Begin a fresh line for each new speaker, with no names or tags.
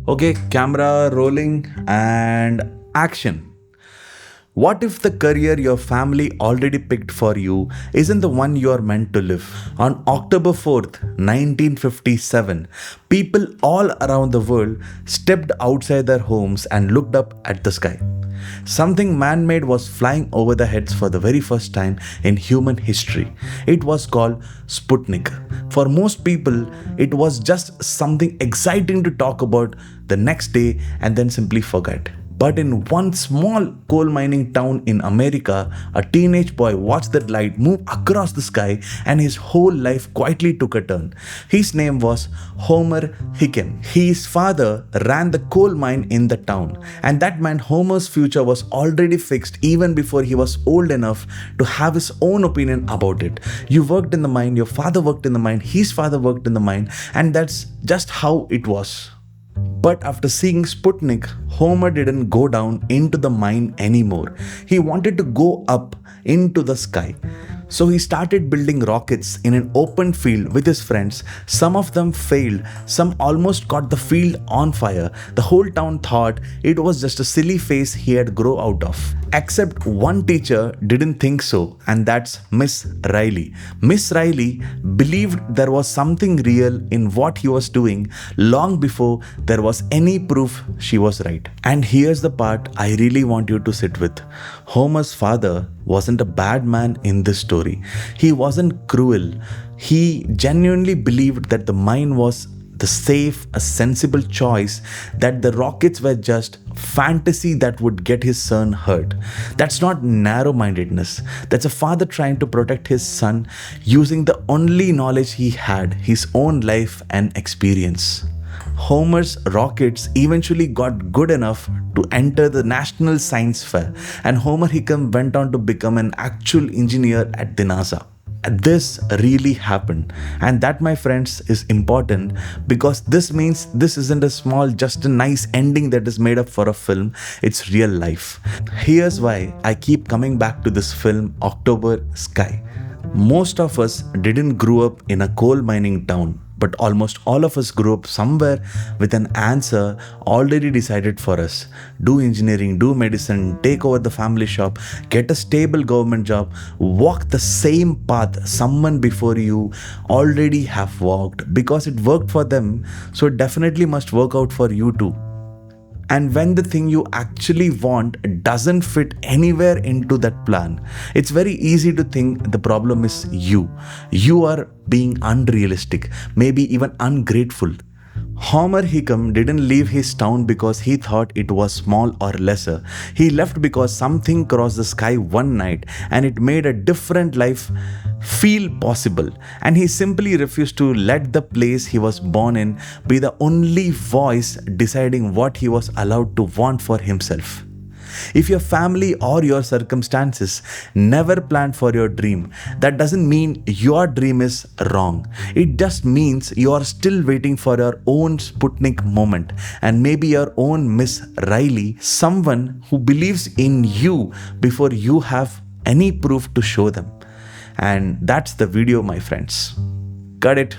Okay, camera rolling and action. What if the career your family already picked for you isn't the one you are meant to live? On October 4th, 1957, people all around the world stepped outside their homes and looked up at the sky. Something man made was flying over their heads for the very first time in human history. It was called Sputnik. For most people, it was just something exciting to talk about the next day and then simply forget. But in one small coal mining town in America, a teenage boy watched that light move across the sky and his whole life quietly took a turn. His name was Homer Hickam. His father ran the coal mine in the town, and that meant Homer's future was already fixed even before he was old enough to have his own opinion about it. You worked in the mine, your father worked in the mine, his father worked in the mine, and that's just how it was. But after seeing Sputnik, Homer didn't go down into the mine anymore. He wanted to go up into the sky. So he started building rockets in an open field with his friends. Some of them failed, some almost caught the field on fire. The whole town thought it was just a silly phase he had grown out of. Except one teacher didn't think so, and that's Miss Riley. Miss Riley believed there was something real in what he was doing long before there was any proof she was right. And here's the part I really want you to sit with. Homer's father wasn't a bad man in this story. He wasn't cruel. He genuinely believed that the mine was the safe, a sensible choice, that the rockets were just fantasy that would get his son hurt. That's not narrow-mindedness. That's a father trying to protect his son using the only knowledge he had, his own life and experience. Homer's rockets eventually got good enough to enter the National Science Fair, and Homer Hickam went on to become an actual engineer at the NASA. This really happened, and that, my friends, is important because this means this isn't a small, just a nice ending that is made up for a film. It's real life. Here's why I keep coming back to this film, October Sky. Most of us didn't grow up in a coal mining town, but almost all of us grew up somewhere with an answer already decided for us. Do engineering, do medicine, take over the family shop, get a stable government job, walk the same path someone before you already have walked because it worked for them, so it definitely must work out for you too. And when the thing you actually want doesn't fit anywhere into that plan, it's very easy to think the problem is you. You are being unrealistic, maybe even ungrateful. Homer Hickam didn't leave his town because he thought it was small or lesser. He left because something crossed the sky one night and it made a different life feel possible. And he simply refused to let the place he was born in be the only voice deciding what he was allowed to want for himself. If your family or your circumstances never planned for your dream, that doesn't mean your dream is wrong. It just means you are still waiting for your own Sputnik moment and maybe your own Miss Riley, someone who believes in you before you have any proof to show them. And that's the video, my friends. Got it?